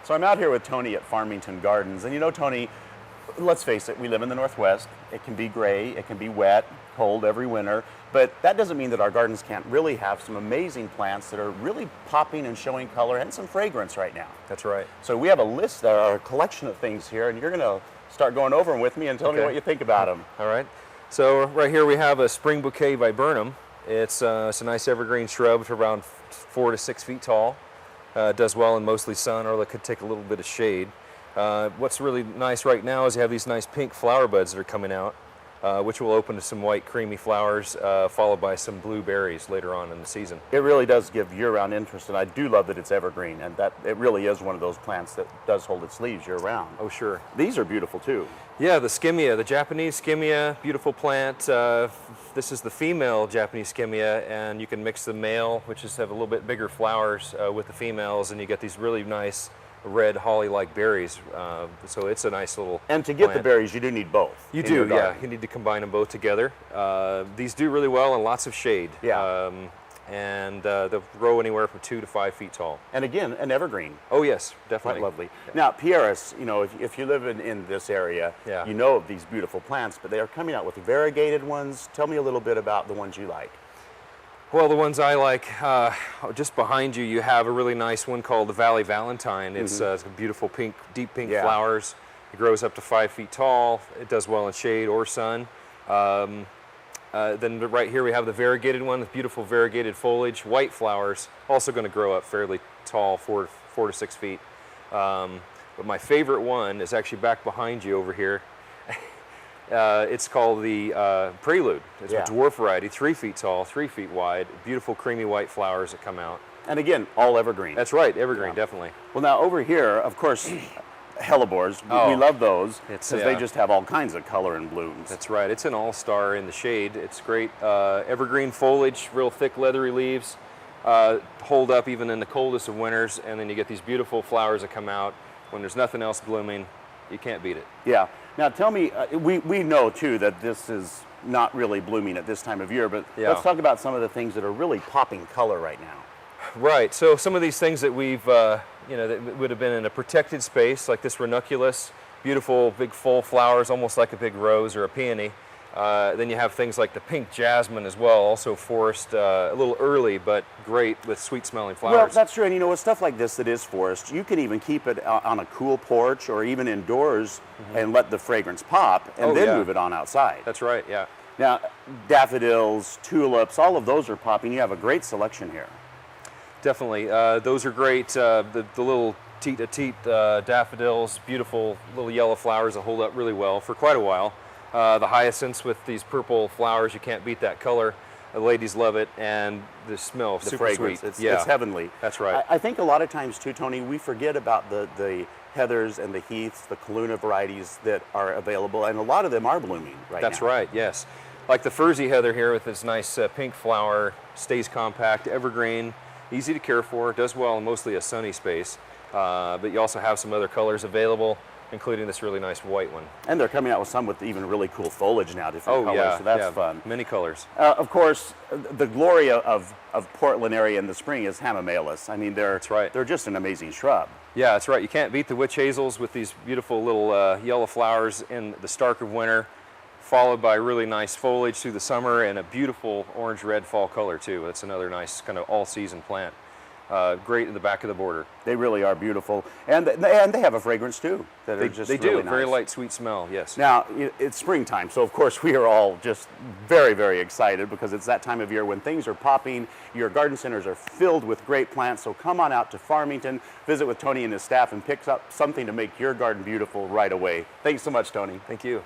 So I'm out here with Tony at Farmington Gardens, and you know, Tony, let's face it, we live in the Northwest. It can be gray, it can be wet, cold every winter, but that doesn't mean that our gardens can't really have some amazing plants that are really popping and showing color and some fragrance right now. That's right. So we have a list, a collection of things here, and you're going to start going over them with me and tell me what you think about them. All right. So right here we have a spring bouquet viburnum. It's a nice evergreen shrub. It's around 4 to 6 feet tall. It does well in mostly sun, or it could take a little bit of shade. What's really nice right now is you have these nice pink flower buds that are coming out, which will open to some white creamy flowers, followed by some blue berries later on in the season. It really does give year-round interest, and I do love that it's evergreen, and that it really is one of those plants that does hold its leaves year-round. Oh, sure. These are beautiful too. Yeah, the skimmia, the Japanese skimmia, beautiful plant. This is the female Japanese skimmia, and you can mix the male, which is have a little bit bigger flowers, with the females, and you get these really nice red holly-like berries. So it's a nice little And to get plant. the berries, you do need both. You do, yeah. You need to combine them both together. These do really well in lots of shade. Yeah. And they'll grow anywhere from 2 to 5 feet tall. And again, an evergreen. Oh yes, definitely. Quite lovely. Yeah. Now, Pieris, you know, if you live in this area, Yeah. you know of these beautiful plants, but they are coming out with variegated ones. Tell me a little bit about the ones you like. Well, the ones I like, just behind you, you have a really nice one called the Valley Valentine. It's beautiful pink, deep pink flowers. It grows up to 5 feet tall. It does well in shade or sun. Then right here we have the variegated one with beautiful variegated foliage, white flowers, also going to grow up fairly tall, 4 to 6 feet. But my favorite one is actually back behind you over here. It's called the Prelude. It's a dwarf variety, 3 feet tall, 3 feet wide, beautiful creamy white flowers that come out. And again, all evergreen. That's right, evergreen, definitely. Well, now over here, of course, hellebores, we love those because they just have all kinds of color and blooms. That's right. It's an all-star in the shade. It's great. Evergreen foliage, real thick leathery leaves, hold up even in the coldest of winters, and then you get these beautiful flowers that come out when there's nothing else blooming. You can't beat it. Yeah. Now tell me, we know too that this is not really blooming at this time of year, but let's talk about some of the things that are really popping color right now. Right. So some of these things that we've, you know, that would have been in a protected space, like this ranunculus, beautiful big full flowers, almost like a big rose or a peony. Then you have things like the pink jasmine as well, also forest, a little early, but great with sweet smelling flowers. Well, that's true. And you know, with stuff like this that is forest, you can even keep it on a cool porch or even indoors and let the fragrance pop and then move it on outside. That's right, yeah. Now, daffodils, tulips, all of those are popping. You have a great selection here. Definitely. Those are great. The little teat-a-teat daffodils, beautiful little yellow flowers that hold up really well for quite a while. The hyacinths with these purple flowers, you can't beat that color. The ladies love it, and the smell, The super fragrance, sweet. it's heavenly. That's right. I think a lot of times too, Tony, we forget about the heathers and the heaths, the Kaluna varieties that are available, and a lot of them are blooming right now. That's right, yes. Like the furzy heather here with this nice pink flower, stays compact, evergreen, easy to care for, does well in mostly a sunny space. But you also have some other colors available, including this really nice white one. And they're coming out with some with even really cool foliage now, different colors, so that's fun. Many colors. Of course, the glory of Portland area in the spring is hamamelis. I mean, they're just an amazing shrub. Yeah, that's right. You can't beat the witch hazels with these beautiful little yellow flowers in the start of winter, followed by really nice foliage through the summer and a beautiful orange-red fall color too. That's another nice kind of all-season plant. Great in the back of the border. They really are beautiful, and they have a fragrance too. They do. Nice. Very light, sweet smell. Yes. Now it's springtime, so of course we are all just very, very excited because it's that time of year when things are popping. Your garden centers are filled with great plants. So come on out to Farmington, visit with Tony and his staff, and pick up something to make your garden beautiful right away. Thanks so much, Tony. Thank you.